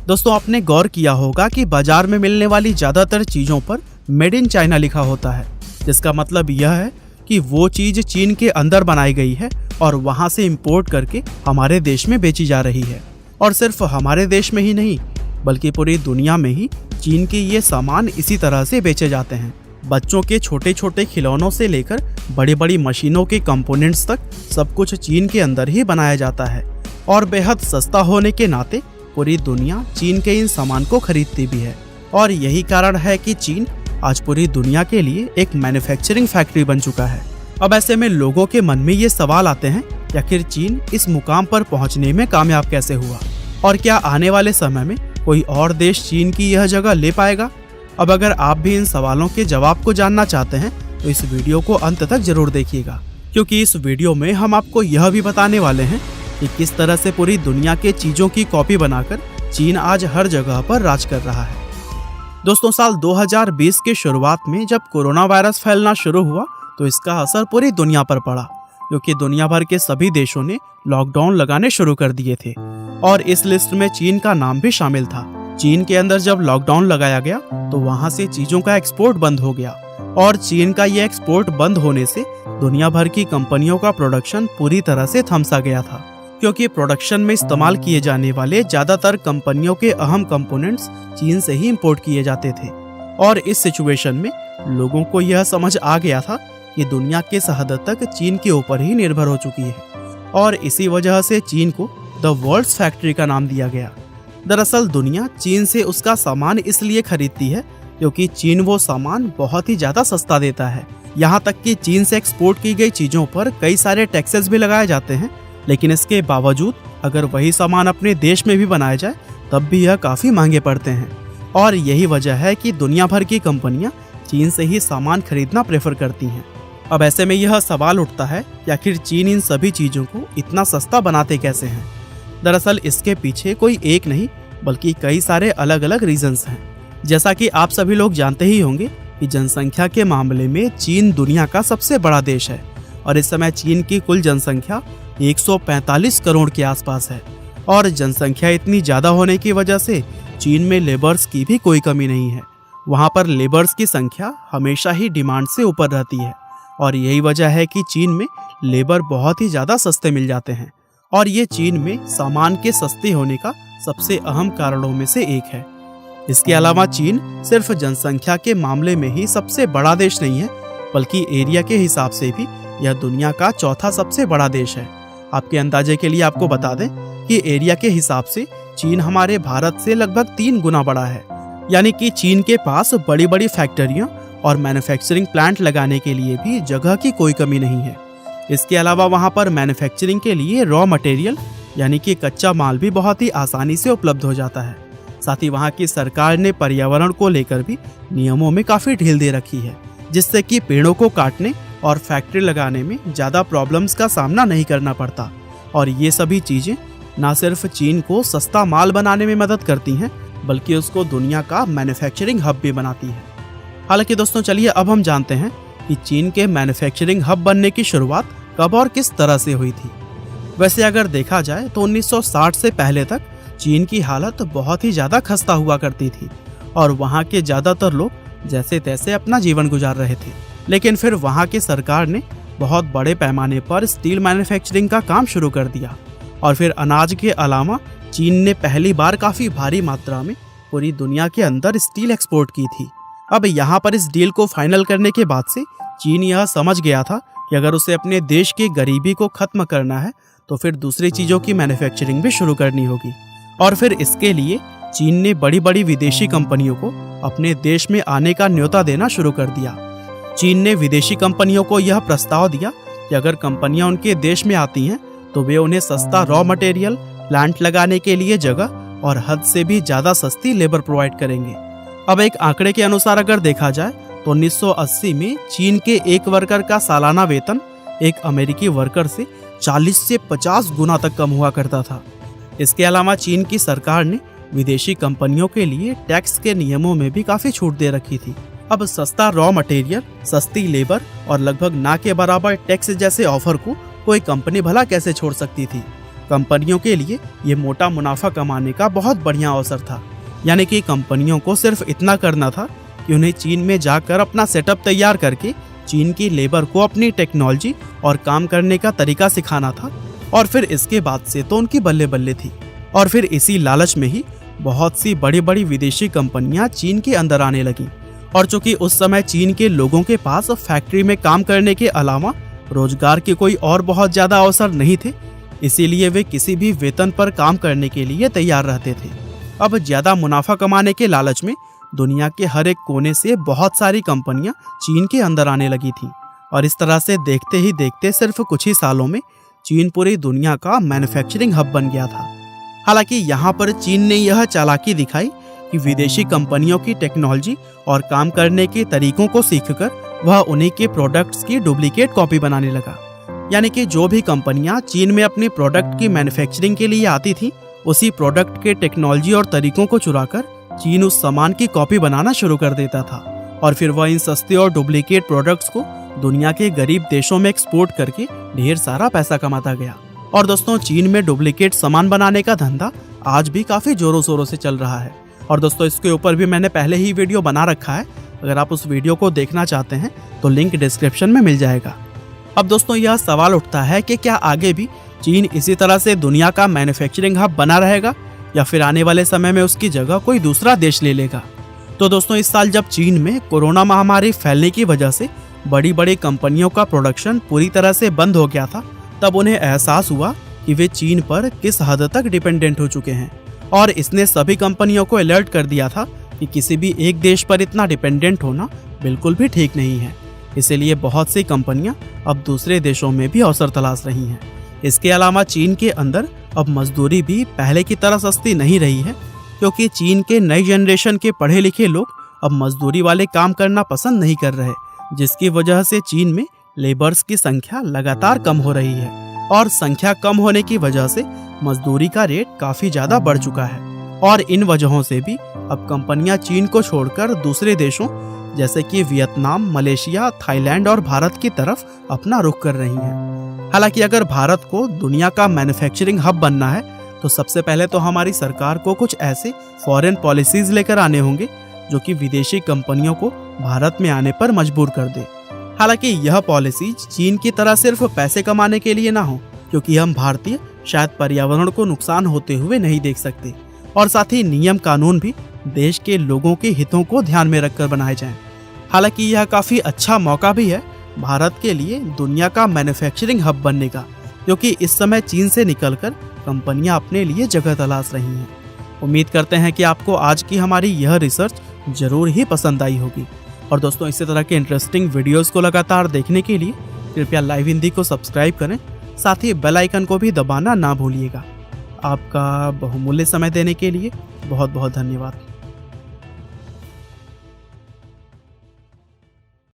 दोस्तों, आपने गौर किया होगा कि बाजार में मिलने वाली ज्यादातर चीजों पर मेड इन चाइना लिखा होता है, जिसका मतलब यह है कि वो चीज चीन के अंदर बनाई गई है और वहां से इंपोर्ट करके हमारे देश में बेची जा रही है। और सिर्फ हमारे देश में ही नहीं, बल्कि पूरी दुनिया में ही चीन के ये सामान इसी तरह से बेचे जाते हैं। बच्चों के छोटे छोटे खिलौनों से लेकर बड़ी बड़ी मशीनों के कंपोनेंट्स तक सब कुछ चीन के अंदर ही बनाया जाता है और बेहद सस्ता होने के नाते पूरी दुनिया चीन के इन सामान को खरीदती भी है। और यही कारण है कि चीन आज पूरी दुनिया के लिए एक मैन्युफैक्चरिंग फैक्ट्री बन चुका है। अब ऐसे में लोगों के मन में ये सवाल आते हैं कि आखिर चीन इस मुकाम पर पहुंचने में कामयाब कैसे हुआ और क्या आने वाले समय में कोई और देश चीन की यह जगह ले पाएगा। अब अगर आप भी इन सवालों के जवाब को जानना चाहते हैं तो इस वीडियो को अंत तक जरूर देखिएगा, क्योंकि इस वीडियो में हम आपको यह भी बताने वाले हैं कि किस तरह से पूरी दुनिया के चीजों की कॉपी बनाकर चीन आज हर जगह पर राज कर रहा है। दोस्तों, साल 2020 के शुरुआत में जब कोरोना वायरस फैलना शुरू हुआ तो इसका असर पूरी दुनिया पर पड़ा, क्योंकि दुनिया भर के सभी देशों ने लॉकडाउन लगाने शुरू कर दिए थे और इस लिस्ट में चीन का नाम भी शामिल था। चीन के अंदर जब लॉकडाउन लगाया गया तो वहां से चीजों का एक्सपोर्ट बंद हो गया और चीन का ये एक्सपोर्ट बंद होने से दुनिया भर की कंपनियों का प्रोडक्शन पूरी तरह से थमसा गया था, क्योंकि प्रोडक्शन में इस्तेमाल किए जाने वाले ज्यादातर कंपनियों के अहम कंपोनेंट्स चीन से ही इंपोर्ट किए जाते थे। और इस सिचुएशन में लोगों को यह समझ आ गया था कि दुनिया किस हद तक चीन के ऊपर ही निर्भर हो चुकी है और इसी वजह से चीन को द वर्ल्ड्स फैक्ट्री का नाम दिया गया। दरअसल दुनिया चीन से उसका सामान इसलिए खरीदती है क्योंकि चीन वो सामान बहुत ही ज्यादा सस्ता देता है। यहाँ तक कि चीन से एक्सपोर्ट की गई चीजों पर कई सारे टैक्सेस भी लगाए जाते हैं, लेकिन इसके बावजूद अगर वही सामान अपने देश में भी बनाया जाए तब भी यह काफी महंगे पड़ते हैं। और यही वजह है कि दुनिया भर की कंपनियां चीन से ही सामान खरीदना प्रेफर करती हैं। अब ऐसे में यह सवाल उठता है कि आखिर चीन इन सभी चीजों को इतना सस्ता बनाते कैसे हैं। दरअसल इसके पीछे कोई एक नहीं बल्कि कई सारे अलग अलग रीजंस हैं। जैसा कि आप सभी लोग जानते ही होंगे कि जनसंख्या के मामले में चीन दुनिया का सबसे बड़ा देश है और इस समय चीन की कुल जनसंख्या 145 करोड़ के आसपास है। और जनसंख्या इतनी ज्यादा होने की वजह से चीन में लेबर्स की भी कोई कमी नहीं है। वहाँ पर लेबर्स की संख्या हमेशा ही डिमांड से ऊपर रहती है और यही वजह है कि चीन में लेबर बहुत ही ज्यादा सस्ते मिल जाते हैं और ये चीन में सामान के सस्ते होने का सबसे अहम कारणों में से एक है। इसके अलावा चीन सिर्फ जनसंख्या के मामले में ही सबसे बड़ा देश नहीं है, बल्कि एरिया के हिसाब से भी यह दुनिया का चौथा सबसे बड़ा देश है। आपके अंदाजे के लिए आपको बता दें कि एरिया के हिसाब से चीन हमारे भारत से लगभग 3 गुना बड़ा है। यानी कि चीन के पास बड़ी बड़ी फैक्ट्रियां और मैन्युफैक्चरिंग प्लांट लगाने के लिए भी जगह की कोई कमी नहीं है। इसके अलावा वहां पर मैन्युफैक्चरिंग के लिए रॉ मटेरियल यानी कि कच्चा माल भी बहुत ही आसानी से उपलब्ध हो जाता है। साथ ही वहां की सरकार ने पर्यावरण को लेकर भी नियमों में काफी ढील दे रखी है, जिससे कि पेड़ों को काटने और फैक्ट्री लगाने में ज्यादा प्रॉब्लम्स का सामना नहीं करना पड़ता। और ये सभी चीजें न सिर्फ चीन को सस्ता माल बनाने में मदद करती हैं, बल्कि उसको दुनिया का मैन्युफैक्चरिंग हब भी बनाती है। हालांकि दोस्तों, चलिए अब हम जानते हैं कि चीन के मैन्युफैक्चरिंग हब बनने की शुरुआत कब और किस तरह से हुई थी। वैसे अगर देखा जाए तो 1960 से पहले तक चीन की हालत बहुत ही ज्यादा खस्ता हुआ करती थी और वहाँ के ज्यादातर लोग जैसे तैसे अपना जीवन गुजार रहे थे। लेकिन फिर वहाँ की सरकार ने बहुत बड़े पैमाने पर स्टील मैन्युफैक्चरिंग का काम शुरू कर दिया और फिर अनाज के अलावा चीन ने पहली बार काफी भारी मात्रा में पूरी दुनिया के अंदर स्टील एक्सपोर्ट की थी। अब यहाँ पर इस डील को फाइनल करने के बाद से चीन यह समझ गया था कि अगर उसे अपने देश की गरीबी को खत्म करना है तो फिर दूसरी चीजों की मैन्युफैक्चरिंग भी शुरू करनी होगी। और फिर इसके लिए चीन ने बड़ी बड़ी विदेशी कंपनियों को अपने देश में आने का न्योता देना शुरू कर दिया। चीन ने विदेशी कंपनियों को यह प्रस्ताव दिया कि अगर कंपनियां उनके देश में आती हैं तो वे उन्हें सस्ता रॉ मटेरियल, प्लांट लगाने के लिए जगह और हद से भी ज्यादा सस्ती लेबर प्रोवाइड करेंगे। अब एक आंकड़े के अनुसार अगर देखा जाए तो 1980 में चीन के एक वर्कर का सालाना वेतन एक अमेरिकी वर्कर से 40 से 50 गुना तक कम हुआ करता था। इसके अलावा चीन की सरकार ने विदेशी कंपनियों के लिए टैक्स के नियमों में भी काफी छूट दे रखी थी। अब सस्ता रॉ मटेरियल, सस्ती लेबर और लगभग ना के बराबर टैक्स जैसे ऑफर को कोई कंपनी भला कैसे छोड़ सकती थी। कंपनियों के लिए ये मोटा मुनाफा कमाने का बहुत बढ़िया अवसर था। यानी कि कंपनियों को सिर्फ इतना करना था कि उन्हें चीन में जाकर अपना सेटअप तैयार करके चीन की लेबर को अपनी टेक्नोलॉजी और काम करने का तरीका सिखाना था, और फिर इसके बाद से तो उनकी बल्ले बल्ले थी। और फिर इसी लालच में ही बहुत सी बड़ी बड़ी विदेशी कंपनियां चीन के अंदर आने लगी। और चूंकि उस समय चीन के लोगों के पास फैक्ट्री में काम करने के अलावा रोजगार के कोई और बहुत ज्यादा अवसर नहीं थे, इसीलिए वे किसी भी वेतन पर काम करने के लिए तैयार रहते थे। अब ज्यादा मुनाफा कमाने के लालच में दुनिया के हर एक कोने से बहुत सारी कंपनियां चीन के अंदर आने लगी थीं, और इस तरह से देखते ही देखते सिर्फ कुछ ही सालों में चीन पूरी दुनिया का मैन्युफैक्चरिंग हब बन गया था। हालांकि यहाँ पर चीन ने यह चालाकी दिखाई कि विदेशी कंपनियों की टेक्नोलॉजी और काम करने के तरीकों को सीखकर वह उन्हीं के प्रोडक्ट्स की डुप्लीकेट कॉपी बनाने लगा। यानी कि जो भी कंपनियां चीन में अपने प्रोडक्ट की मैन्युफैक्चरिंग के लिए आती थी, उसी प्रोडक्ट के टेक्नोलॉजी और तरीकों को चुराकर चीन उस सामान की कॉपी बनाना शुरू कर देता था, और फिर वह इन सस्ते और डुप्लीकेट प्रोडक्ट्स को दुनिया के गरीब देशों में एक्सपोर्ट करके ढेर सारा पैसा कमाता गया। और दोस्तों, चीन में डुप्लीकेट सामान बनाने का धंधा आज भी काफी जोरों शोरों से चल रहा है। और दोस्तों, इसके ऊपर भी मैंने पहले ही वीडियो बना रखा है, अगर आप उस वीडियो को देखना चाहते हैं तो लिंक डिस्क्रिप्शन में मिल जाएगा। अब दोस्तों, यह सवाल उठता है कि क्या आगे भी चीन इसी तरह से दुनिया का मैन्युफैक्चरिंग हब बना रहेगा, या फिर आने वाले समय में उसकी जगह कोई दूसरा देश ले लेगा। तो दोस्तों, इस साल जब चीन में कोरोना महामारी फैलने की वजह से बड़ी बड़ी कंपनियों का प्रोडक्शन पूरी तरह से बंद हो गया था, तब उन्हें एहसास हुआ कि वे चीन पर किस हद तक डिपेंडेंट हो चुके हैं, और इसने सभी कंपनियों को अलर्ट कर दिया था कि किसी भी एक देश पर इतना डिपेंडेंट होना बिल्कुल भी ठीक नहीं है। इसीलिए बहुत सी कंपनियां अब दूसरे देशों में भी अवसर तलाश रही हैं। इसके अलावा चीन के अंदर अब मजदूरी भी पहले की तरह सस्ती नहीं रही है, क्योंकि चीन के नई जनरेशन के पढ़े लिखे लोग अब मजदूरी वाले काम करना पसंद नहीं कर रहे, जिसकी वजह से चीन में लेबर्स की संख्या लगातार कम हो रही है, और संख्या कम होने की वजह से मजदूरी का रेट काफी ज्यादा बढ़ चुका है। और इन वजहों से भी अब कंपनियां चीन को छोड़कर दूसरे देशों जैसे कि वियतनाम, मलेशिया, थाईलैंड और भारत की तरफ अपना रुख कर रही हैं। हालांकि अगर भारत को दुनिया का मैन्युफैक्चरिंग हब बनना है तो सबसे पहले तो हमारी सरकार को कुछ ऐसे फॉरेन पॉलिसीज लेकर आने होंगे जो कि विदेशी कंपनियों को भारत में आने पर मजबूर कर दे। हालांकि यह पॉलिसीज चीन की तरह सिर्फ पैसे कमाने के लिए ना हो, क्योंकि हम भारतीय शायद पर्यावरण को नुकसान होते हुए नहीं देख सकते, और साथ ही नियम कानून भी देश के लोगों के हितों को ध्यान में रखकर बनाए जाएं। हालांकि यह काफी अच्छा मौका भी है भारत के लिए दुनिया का मैन्युफैक्चरिंग हब बनने का, क्योंकि इस समय चीन से निकलकर कंपनियां अपने लिए जगह तलाश रही हैं। उम्मीद करते हैं कि आपको आज की हमारी यह रिसर्च जरूर ही पसंद आई होगी। और दोस्तों, इसी तरह के इंटरेस्टिंग वीडियोस को लगातार देखने के लिए कृपया लाइव हिंदी को सब्सक्राइब करें, साथ ही बेल आइकन को भी दबाना ना भूलिएगा। आपका बहुमूल्य समय देने के लिए बहुत बहुत धन्यवाद।